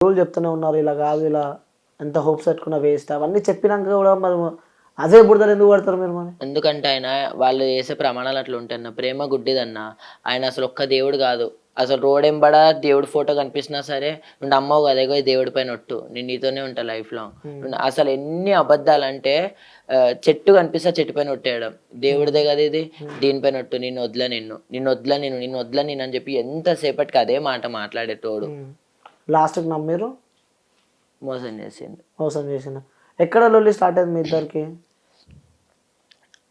Rule చెప్తూనే ఉన్నారు, ఇలా కాదు, ఇలా ఎంత హోప్స్ పెట్టుకున్న వేస్ట్ అవన్నీ చెప్పినాక కూడా మరి అదే బుడదలు ఎందుకు పడతారు మీరు మరి? ఎందుకంటే ఆయన వాళ్ళు చేసే ప్రమాణాలు అట్లా ఉంటాయన్న. ప్రేమ గుడ్డిదన్న. ఆయన అసలు ఒక్క దేవుడు కాదు. అసలు రోడెంబడ దేవుడి ఫోటో కనిపించినా సరే, "నువ్వు నమ్మవు కదా, ఇగో ఈ దేవుడి పైన ఒట్టు. నేను నీతోనే ఉంటా లైఫ్ లాంగ్." అసలు ఎన్ని అబద్ధాలంటే చెట్టు కనిపిస్తే చెట్టు పైన ఒట్టేయడం. దేవుడిదే కదా ఇది, దీనిపైన ఒట్టు, నిన్ను వదల నిన్ను, నిన్ను వదల నేను, నిన్ను వదల నేను అని చెప్పి ఎంతసేపటికి అదే మాట మాట్లాడేటోడు. లాస్ట్కి నమ్మిరు, మోసం చేసిండు. మోసం చేసిన. ఎక్కడ లొల్లి స్టార్ట్ అయింది మీ ఇద్దరికి?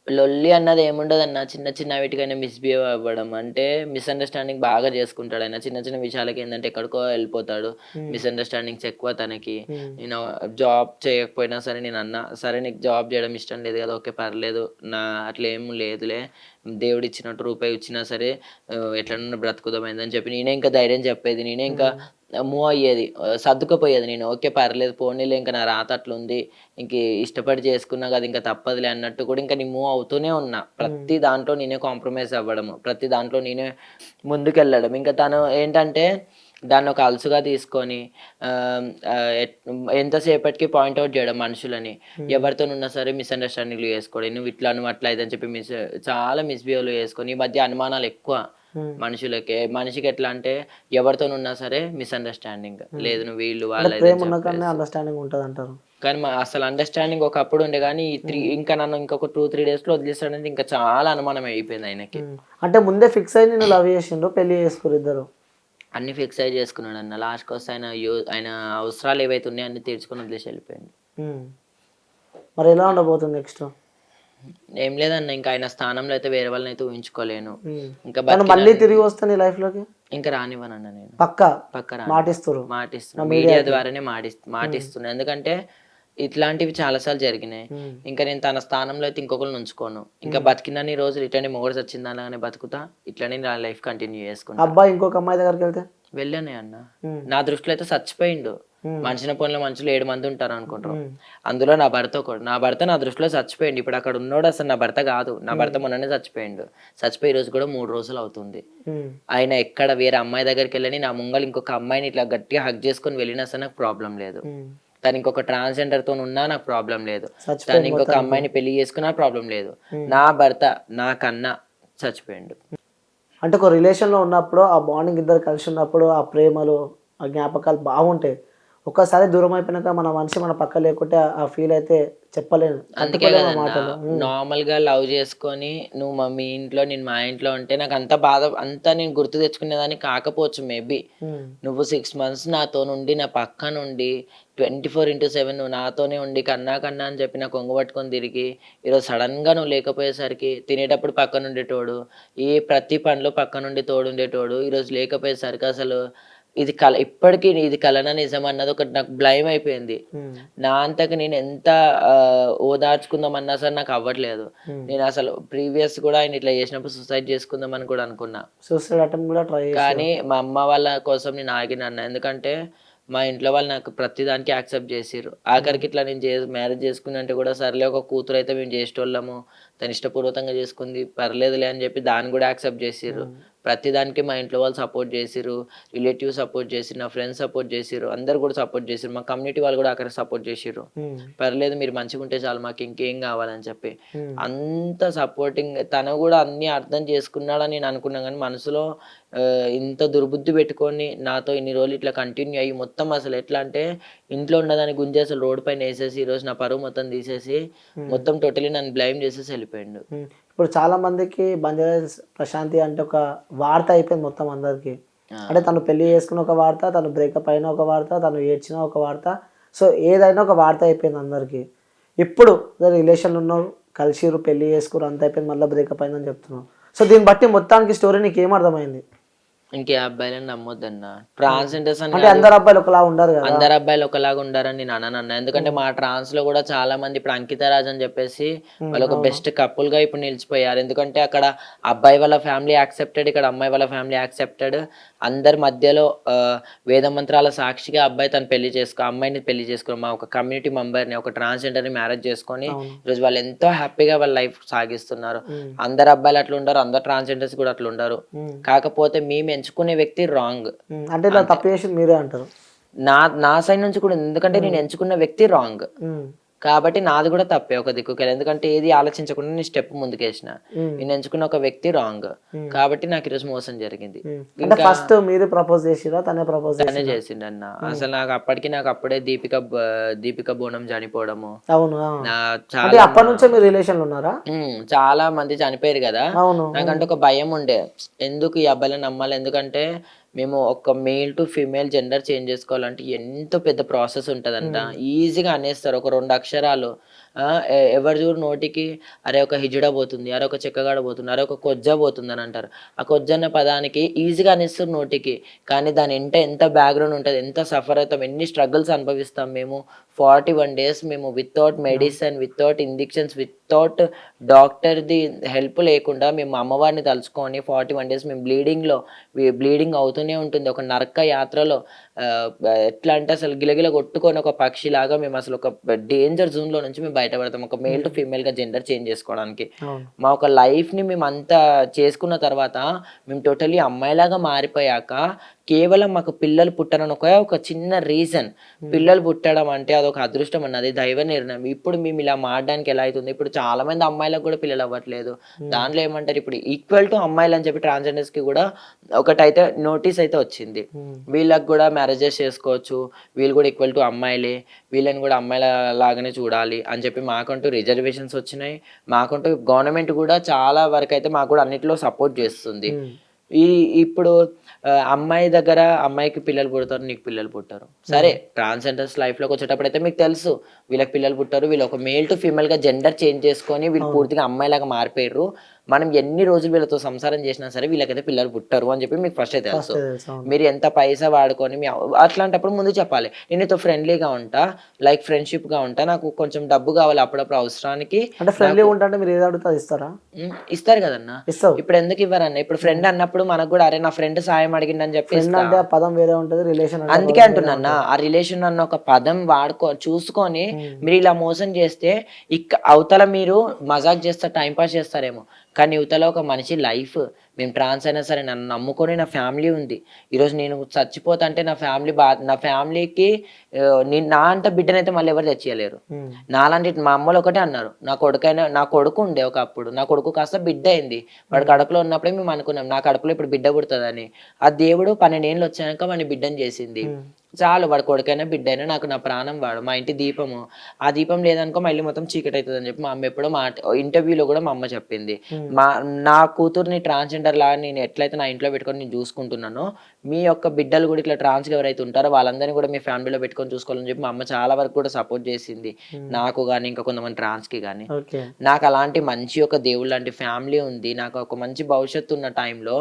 లొల్లి అన్నది ఏముండదన్న. చిన్న చిన్న వీటికైనా మిస్‌బిహేవ్ అవ్వడం. అంటే మిస్‌అండర్‌స్టాండింగ్ బాగా చేసుకుంటాడు ఆయన. చిన్న చిన్న విషయాలకి ఏందంటే ఎక్కడికో వెళ్ళిపోతాడు. మిస్‌అండర్‌స్టాండింగ్స్ ఎక్కువ తనకి. నేను జాబ్ చేయకపోయినా సరే నేనన్నా, "సరే నీకు జాబ్ చేయడం ఇష్టం లేదు కదా! ఓకే పర్లేదు. అట్లా ఏం లేదులే. దేవుడిచ్చినట్టు రూపాయి ఇచ్చినా సరే ఎట్లనన్నా బ్రతుకుదాం" అని చెప్పి నేనే ఇంకా ధైర్యం చెప్పేది. నేనే ఇంకా మూవ్ అయ్యేది. సర్దుకుపోయేది నేను. ఓకే పర్లేదు పోనీలే, ఇంక నా రాత అట్లుంది. ఇంక ఇష్టపడి చేసుకున్నా కదా! ఇంక తప్పదులే అన్నట్టు కూడా ఇంక నేను మూవ్ అవుతూనే ఉన్నా. ప్రతి దాంట్లో నేనే కాంప్రమైజ్ అవ్వడము. ప్రతి దాంట్లో నేనే ముందుకెళ్ళడం. ఇంక తను ఏంటంటే దాన్నొక అలుసుగా తీసుకొని ఆహ్, ఆహ్, ఎట్ ఎంతసేపటికి పాయింట్ ఔట్ చేయడం మనుషులని. ఎవరితోనున్నా సరే మిస్‌అండర్‌స్టాండింగ్‌లు చేసుకోవడం. నువ్వు ఇట్లా, నువ్వు అట్లా ఇదని చెప్పి చాలా మిస్‌బిహేవ్‌లు చేసుకొని ఈ మధ్య అనుమానాలు ఎక్కువ మనుషులకి. మనిషికి ఎట్లా అంటే ఎవరితోనున్నా సరే మిస్‌అండర్‌స్టాండింగ్. లేదు నువ్వు వీళ్ళు అంటే వాళ్ళ ప్రేమ ఇదని ఉన్నకనే చెప్పేసి. అండర్స్టాండింగ్ ఉంటుంది అంటారు. కానీ అసలు అండర్‌స్టాండింగ్ ఒకప్పుడు ఉండే గానీ, ఈ ఇంకా నన్ను ఇంకొక 2, 3 డేస్‌లో వదిలేస్తాడంటే ఇంకా చాలా అనుమానం అయిపోయింది ఆయనకి. అంటే ముందే ఫిక్స్ అయ్యి నేను లవ్ చేసిండ్రు, పెళ్లి చేసుకురు ఇద్దరు? అన్నీ ఫిక్స్ అయ్యి చేసుకున్నాడన్న. లాస్ట్‌కొస్తే ఆయన అవసరాలు ఏవైతే ఉన్నాయో అన్నీ తీర్చుకొని వదిలేసి వెళ్ళిపోయిండు. మరి ఎలా ఉండబోతుంది నెక్స్ట్? ఏం లేదన్న, ఇంకా ఆయన స్థానంలో అయితే వేరే వాళ్ళనైతే ఊహించుకోలేను. ఇంకా తను మళ్ళీ తిరిగి వస్తే నీ లైఫ్ లోకి ఇంకా రానివ్వనన్న నేను. పక్కా పక్క రానివ్వను. మాటిస్తురు మాటిస్తున్నా. నా మీడియా మీడియాకి? ద్వారానే మాటిస్తున్నా. ఎందుకంటే ఇట్లాంటివి చాలా సార్లు జరిగినాయి. ఇంకా నేను తన స్థానంలో అయితే ఇంకొకళ్ళని ఉంచుకోను. ఇంకా బతికినన్ని రోజులు ఇట్లనే మొగుడు సచ్చిందనగానే బతుకుతా. ఇట్లనే నా లైఫ్ కంటిన్యూ చేసుకుంటా. అబ్బాయి ఇంకొక అమ్మాయి దగ్గరికి వెళ్తే? వెళ్ళానే అన్న. నా దృష్టిలో అయితే చచ్చిపోయిండు. మనిషిన పోలిన మనుషులు 7 మంది ఉంటారు అనుకుంటారు. అందులో నా భర్త ఒకడు. నా భర్త నా దృష్టిలో చచ్చిపోయిండు. ఇప్పుడు అక్కడ ఉన్నోడు అసలు నా భర్త కాదు. నా భర్త మొన్ననే చచ్చిపోయిండు. చచ్చిపోయి ఈ రోజు కూడా 3 రోజులు అవుతుంది. ఆయన ఎక్కడ వేరే అమ్మాయి దగ్గరికి వెళ్ళని నా ముంగల ఇంకొక అమ్మాయిని ఇట్లా గట్టిగా హగ్ చేసుకొని వెళ్ళినా సరే నాకు ప్రాబ్లం లేదు. తను ఇంకొక ట్రాన్స్‌జెండర్‌తో ఉన్నా నాకు ప్రాబ్లం లేదు. తను ఇంకొక అమ్మాయిని పెళ్లి చేసుకున్నా ప్రాబ్లం లేదు. నా భర్త నాకన్నా చచ్చిపోయిండు. అంటే ఒక రిలేషన్‌లో ఉన్నప్పుడు ఆ బాండింగ్ ఇద్దరు కలిసి ఉన్నప్పుడు ఆ ప్రేమలు, ఆ జ్ఞాపకాలు బాగుంటాయి. ఒక్కసారి దూరం అయిపోయినాక మన మనిషి మన పక్క లేకుంటే ఆ ఫీల్ అయితే చెప్పలేను. అందుకే తట్టుకోలేము ఆ గదన్నా! మాటలు. నార్మల్‌గా లవ్ జేసుకొని నువ్వు మీ ఇంట్లో, నేను మా ఇంట్లో ఉంటే నాకంత బాధ అంతా నేను గుర్తు తెచ్చుకునేదాన్ని కాకపోవచ్చు మేబీ. నువ్వు 6 మంత్స్ నాతోనుండి, నా పక్కనుండి 24/7 నువ్వు నాతోనే ఉండి కన్నా కన్నా అని చెప్పి నా కొంగు పట్టుకొని తిరిగి, ఈరోజు సడెన్‌గా నువ్వు లేకపోయేసరికి తినేటప్పుడు పక్కనుండేటోడు, ప్రతి పనిలో పక్కనుండి తోడుండేటోడు, ఈరోజు లేకపోయేసరికి అసలు ఇది ఇప్పటికి ఇది కలనా నిజమా అన్నది ఒకటి నాకు భయమైపోయింది. నా అంతకి నేను ఎంత ఓదార్చుకుందామన్నా సరే నాకు అవ్వట్లేదు. నేనసలు ప్రీవియస్ గూడా ఆయన ఇట్లా చేసినప్పుడు సూసైడ్ చేసుకుందామని కూడా అనుకున్నా. సూసైడ్ అటెంప్ట్ కూడా ట్రై చేసారు? కానీ మా అమ్మ వాళ్ళ కోసం నేను ఆగినన్న. ఎందుకంటే మా ఇంట్లో వాళ్ళు నాకు ప్రతి దానికి యాక్సెప్ట్ చేసిర్రు. ఆఖరికి ఇట్లా నేను మ్యారేజ్ చేసుకున్నంటే కూడా సర్లే ఒక కూతురైతే మేము చేసేటోళ్ళము. తను ఇష్టపూర్వకంగా చేసుకుంది. పర్లేదులే అని చెప్పి దాన్ని కూడా యాక్సెప్ట్ చేసిర్రు. ప్రతి దానికి మా ఇంట్లో వాళ్ళు సపోర్ట్ చేసిర్రు. రిలేటివ్స్ సపోర్ట్ చేసిర్రు. నా ఫ్రెండ్స్ సపోర్ట్ చేసిర్రు. అందరూ కూడా సపోర్ట్ చేసిర్రు. మా కమ్యూనిటీ వాళ్ళు కూడా ఆఖరికి సపోర్ట్ చేసిర్రు. పర్లేదు మీరు మంచిగుంటే చాలు, మాకు ఇంకేం కావాలని చెప్పి. అంత సపోర్టింగ్ తను కూడా అన్నీ అర్థం చేసుకున్నాడని నేను అనుకున్నా గానీ మనసులో ఇంత దుర్బుద్ధి పెట్టుకొని నాతో ఇన్ని రోజులు ఇట్లా కంటిన్యూ అయ్యి మొత్తం అసలు ఎట్లా అంటే ఇంట్లో ఉన్నదాన్ని గుంజి అసలు రోడ్ పైన వేసేసి ఈరోజు నా పరువు మొత్తం తీసేసి మొత్తం టోటలీ నన్ను బ్లేమ్ చేసేసి వెళ్ళిపోయిండు. ఇప్పుడు చాలా మందికి బంజారాహిల్స్ ప్రశాంతి అంటే ఒక వార్త అయిపోయింది మొత్తం అందరికి. అంటే తను పెళ్లి చేసుకున్న ఒక వార్త, తను బ్రేకప్ అయిన ఒక వార్త, తను ఏడ్చిన ఒక వార్త. సో ఏదైనా ఒక వార్త అయిపోయింది అందరికి. ఇప్పుడు రిలేషన్‌లో ఉన్నారు, కలిసిర్రు, పెళ్లి చేసుకుర్రు, అంత అయిపోయింది, మళ్ళీ బ్రేకప్ అయిందని చెప్తున్నావు. సో దీన్ని బట్టి మొత్తానికి స్టోరీ నీకేం అర్థమైంది? ఇంకే అబ్బాయిలని నమ్మొద్దన్న. ట్రాన్స్‌జెండర్స్ అని అంటే కాదు. అందరు అబ్బాయిలు ఒకలా ఉండరు కదా? అందరు అబ్బాయిలు ఒకలాగా ఉండారని నేను అననన్న. ఎందుకంటే మా ట్రాన్స్‌లో గూడా చాలా మంది ఇప్పుడు 'అంకిత రాజ్' అని జెప్పేసి వాళ్ళొక అవును. బెస్ట్ కపుల్‌గా ఇప్పుడు నిలిచిపోయారు. ఎందుకంటే అక్కడ అబ్బాయి వాళ్ళ ఫ్యామిలీ యాక్సెప్టెడ్. ఇక్కడ అమ్మాయి వాళ్ళ ఫ్యామిలీ యాక్సెప్టెడ్. అందరి మధ్యలో వేద మంత్రాల సాక్షిగా అమ్మాయిని పెళ్లి చేసుకొని మా ఒక కమ్యూనిటీ మెంబర్‌ని, ఒక ట్రాన్స్‌జెండర్‌ని మ్యారేజ్ చేసుకొని ఈరోజు వాళ్ళు ఎంతో హ్యాపీగా వాళ్ళ లైఫ్ సాగిస్తున్నారు. అందరు అబ్బాయిలు అట్లుండరు. అందరు ట్రాన్స్‌జెండర్స్ కూడా అట్లుండరు. కాకపోతే మేము ఎంచుకునే వ్యక్తి రాంగ్. అంటే ఇలా తప్పు చేసింది మీరే అంటారు? నా నా సైడ్ నుంచి కూడా ఉంది. ఎందుకంటే నేను ఎంచుకున్న వ్యక్తి రాంగ్, ఉమ్, కాబట్టి నాది కూడా తప్పే ఒక దిక్కుకెళ్ళి. ఎందుకంటే ఏది ఆలోచించకుండా నేను స్టెప్ ముందుకేసిన. ఉమ్, నేను ఎంచుకున్న ఒక వ్యక్తి రాంగ్, కాబట్టి నాకు ఈరోజు మోసం జరిగింది. ఉమ్. అంటే ఫస్ట్ మీరు ప్రపోజ్ చేసిరా తనే ప్రపోజ్ తనే చేసిరా? చేసిండన్న. అసలు నాకు అప్పుడే దీపిక బోనం చనిపోవడము, అవును. నా అంటే చాలా అప్పటి నుంచే మీరు రిలేషన్లు ఉన్నారా? చాలా మంది చనిపోయారు కదా. అవును. నాకంటే ఒక భయం ఉండే, ఎందుకు ఈ అబ్బాయిలను నమ్మాలి, ఎందుకంటే మేము ఒక male to female gender change చేసుకోవాలంటే ఎంతో పెద్ద ప్రాసెస్ ఉంటదంట. ఈజీగా అనేస్తారు ఒక 2 అక్షరాలు. ఎవరు చూడు నోటికి అరే ఒక హిజడ పోతుంది, అరే ఒక చెక్కగాడ పోతుంది, అరే ఒక కొజ్జ పోతుంది అని అంటారు. ఆ కొజ్జ అన్న పదానికి ఈజీగా అనేస్తారు నోటికి, కానీ దాని ఎంత బ్యాక్గ్రౌండ్ ఉంటుంది, ఎంత సఫర్ అవుతాం, ఎన్ని స్ట్రగుల్స్ అనుభవిస్తాం మేము. 41 days మేము without medicine, without injections, without డాక్టర్ది హెల్ప్ లేకుండా మేము అమ్మవారిని తలుచుకొని 41 days మేము బ్లీడింగ్ అవుతూనే ఉంటుంది. ఒక నరక యాత్రలో ఎట్లా అంటే అసలు గిలగిల కొట్టుకొని ఒక పక్షిలాగా మేము అసలు ఒక డేంజర్ జోన్లో నుంచి మేము బయటపడతాం, ఒక మేల్ టు ఫీమేల్గా జెండర్ చేంజ్ చేసుకోవడానికి. అవును. మా ఒక లైఫ్ని మేము అంతా చేసుకున్న తర్వాత మేము టోటలీ అమ్మాయిలాగా మారిపోయాక కేవలం మాకు పిల్లలు పుట్టనని ఒక చిన్న రీజన్, పిల్లలు పుట్టడం అంటే అదొక అదృష్టం అన్నది దైవ నిర్ణయం. ఇప్పుడు మేము ఇలా మారడానికి ఎలా అవుతుంది, ఇప్పుడు చాలా మంది అమ్మాయిలకు కూడా పిల్లలు అవ్వట్లేదు. దాంట్లో ఏమంటారు, ఇప్పుడు ఈక్వల్ టు అమ్మాయిలు అని చెప్పి ట్రాన్స్జెండర్స్ కి కూడా ఒకటైతే నోటీస్ అయితే వచ్చింది, వీళ్ళకి కూడా మ్యారేజెస్ చేసుకోవచ్చు, వీళ్ళు కూడా ఈక్వల్ టు అమ్మాయిలే, వీళ్ళని కూడా అమ్మాయిల లాగానే చూడాలి అని చెప్పి మాకంటూ రిజర్వేషన్స్ వచ్చినాయి. మాకంటూ గవర్నమెంట్ కూడా చాలా వరకు అయితే మాకు కూడా అన్నిట్లో సపోర్ట్ చేస్తుంది. ఇప్పుడు అమ్మాయి దగ్గర అమ్మాయికి పిల్లలు పుడతారు, నీకు పిల్లలు పుట్టారు, సరే ట్రాన్స్జెండర్స్ లైఫ్లోకి వచ్చేటప్పుడు అయితే మీకు తెలుసు వీళ్ళకి పిల్లలు పుట్టారు, వీళ్ళు ఒక మేల్ టు ఫీమేల్ గా జెండర్ చేంజ్ చేసుకొని వీళ్ళు పూర్తిగా అమ్మాయిలాగా మారిపోయారు, మనం ఎన్ని రోజులు వీళ్ళతో సంసారం చేసినా సరే వీళ్ళకైతే పిల్లలు పుట్టారు అని చెప్పి మీకు ఫస్టే తెలుసు. మీరు ఎంత పైసా వాడుకొని అట్లాంటప్పుడు ముందు చెప్పాలి, నేను నీతో ఫ్రెండ్లీగా ఉంటా, లైక్ ఫ్రెండ్షిప్ గా ఉంటా, నాకు కొంచెం డబ్బు కావాలి అప్పుడప్పుడు అవసరానికి. అంటే ఫ్రెండ్లీ ఉంటా మీరు ఏది అడుగుతా ఇస్తారా? ఇస్తారు కదన్నా. ఇస్తావు. ఇప్పుడు ఎందుకు ఇవ్వరన్న, ఇప్పుడు ఫ్రెండ్ అన్నప్పుడు మనకు కూడా అరే నా ఫ్రెండ్ సాయం అడిగిందని చెప్పి ఫ్రెండ్ అంటే ఆ పదం వేరే ఉంటది, రిలేషన్ అంటే అందుకే అంటున్నా, ఆ రిలేషన్ అన్న ఒక పదం చూసుకొని మీరు ఇలా మోసం చేస్తే అవతల మీరు మజాక్ చేస్తారు, టైం పాస్ చేస్తారేమో, కానీ యువతలో ఒక మనిషి లైఫ్, మేము ట్రాన్స్ అయినా సరే నన్ను నమ్ముకొని నా ఫ్యామిలీ ఉంది, ఈరోజు నేను చచ్చిపోతా అంటే నా ఫ్యామిలీకి నా అంత బిడ్డనైతే మళ్ళీ ఎవరు తెచ్చియలేరు. నాలాంటి మా అమ్మలు ఒకటే అన్నారు, నా కొడుకు ఉండే ఒకప్పుడు, నా కొడుకు కాస్త బిడ్డ అయింది, వాడు కడుపులో ఉన్నప్పుడే మేము అనుకున్నాం నా కడుపులో ఇప్పుడు బిడ్డ పుడుతుందని. ఆ దేవుడు 12 ఏళ్ళు వచ్చాక వాడిని బిడ్డను చేసింది, చాలు, వాడు కొడుకైనా బిడ్డైనా నాకు నా ప్రాణం, వాడు మా ఇంటి దీపము, ఆ దీపం లేదనుకో మా ఇల్లు మొత్తం చీకటి అవుతుంది అని చెప్పి మా అమ్మ ఎప్పుడో ఇంటర్వ్యూలో కూడా మా అమ్మ చెప్పింది. నా కూతుర్ని ట్రాన్స్జెండర్ లాగా నేను ఎట్లయితే నా ఇంట్లో పెట్టుకొని నేను చూసుకుంటున్నానో, మీ యొక్క బిడ్డలు కూడా ఇట్లా ట్రాన్స్గా ఎవరైతే ఉంటారో వాళ్ళందరినీ కూడా మీ ఫ్యామిలీలో పెట్టుకొని చూసుకోవాలని చెప్పి మా అమ్మ చాలా వరకు కూడా సపోర్ట్ చేసింది, నాకు కానీ ఇంకా కొంతమంది ట్రాన్స్కి కానీ. నాకు అలాంటి మంచి ఒక దేవుడు లాంటి ఫ్యామిలీ ఉంది, నాకు ఒక మంచి భవిష్యత్తు ఉన్న టైంలో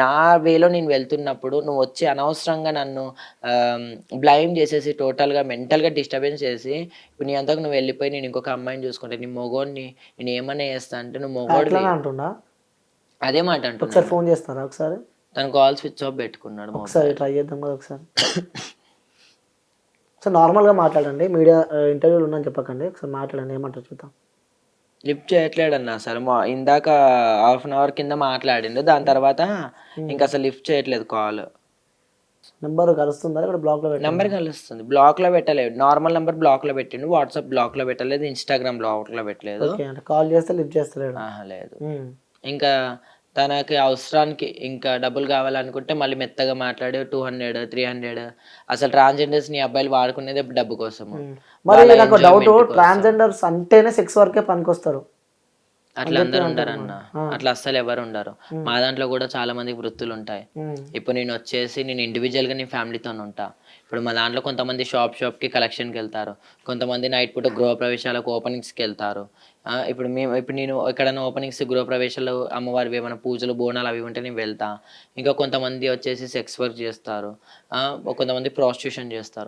నా వేలో నేను వెళ్తున్నప్పుడు నువ్వు వచ్చి అనవసరంగా నన్ను బ్లైమ్ చేసేసి టోటల్గా మెంటల్గా డిస్టర్బెన్స్ చేసి ఇప్పుడు నీ అంతకు నువ్వు వెళ్ళిపోయి నేను ఇంకొక అమ్మాయిని చూసుకుంటే నీ మొగోడిని నేను ఏమన్నా చేస్తా అంటే నువ్వు మొగోడివి అంటున్నా. అదే మాట అంటున్నా. ఒకసారి ఫోన్ చేస్తారా ఒకసారి? తన కాల్ స్విచ్ ఆఫ్ పెట్టుకున్నాడు. ఒకసారి ట్రై చేద్దాం కదా ఒకసారి. సో నార్మల్గా మాట్లాడండి, మీడియా ఇంటర్వ్యూలు ఉందని చెప్పకండి, ఒకసారి మాట్లాడండి, ఏమంటారు చూద్దాం. లిఫ్ట్ చేయట్లేడన్న అసలు, ఇందాక హాఫ్ అన్ అవర్ కింద మాట్లాడిండు, దాని తర్వాత ఇంకా అసలు లిఫ్ట్ చేయట్లేదు కాల్. నెంబర్ కలుస్తుందా ఇక్కడ? బ్లాక్ లో నెంబర్ కలుస్తుంది, బ్లాక్ లో పెట్టలేదు, నార్మల్ నెంబర్ బ్లాక్ లో పెట్టిండు, వాట్సాప్ బ్లాక్ లో పెట్టలేదు, ఇన్స్టాగ్రామ్ బ్లాక్ లో పెట్టలేదు, కాల్ చేస్తే లిఫ్ట్ చేస్తలేడు. లేదు. ఇంకా తనకి అవసరానికి ఇంకా డబ్బులు కావాలనుకుంటే మళ్ళీ మెత్తగా మాట్లాడి 200, 300, అసలు ట్రాన్స్జెండర్స్ ని అబ్బాయిలు వాడుకునేది డబ్బు కోసము. మరి నాకు డౌట్, ట్రాన్స్జెండర్స్ అంటేనే సెక్స్ వర్కే పనికొస్తారు, అట్లా అందరు ఉండరు అన్న, అట్లా అస్సలు ఎవరు ఉండరు. మా దాంట్లో కూడా చాలా మంది వృత్తులు ఉంటాయి. ఇప్పుడు నేను వచ్చేసి నేను ఇండివిజువల్ గా నేను ఫ్యామిలీతో ఉంటా. ఇప్పుడు మా దాంట్లో కొంతమంది షాప్ కి కలెక్షన్కి వెళ్తారు, కొంతమంది నైట్ పూట గృహప్రవేశాలకు ఓపెనింగ్స్కి వెళ్తారు. ఇప్పుడు నేను ఎక్కడైనా ఓపెనింగ్స్ గృహప్రవేశాలు అమ్మవారివి ఏమైనా పూజలు బోనాలు అవి ఉంటే నేను వెళ్తా. ఇంకా కొంతమంది వచ్చేసి సెక్స్ వర్క్ చేస్తారు, కొంతమంది ప్రాస్టిట్యూషన్ చేస్తారు.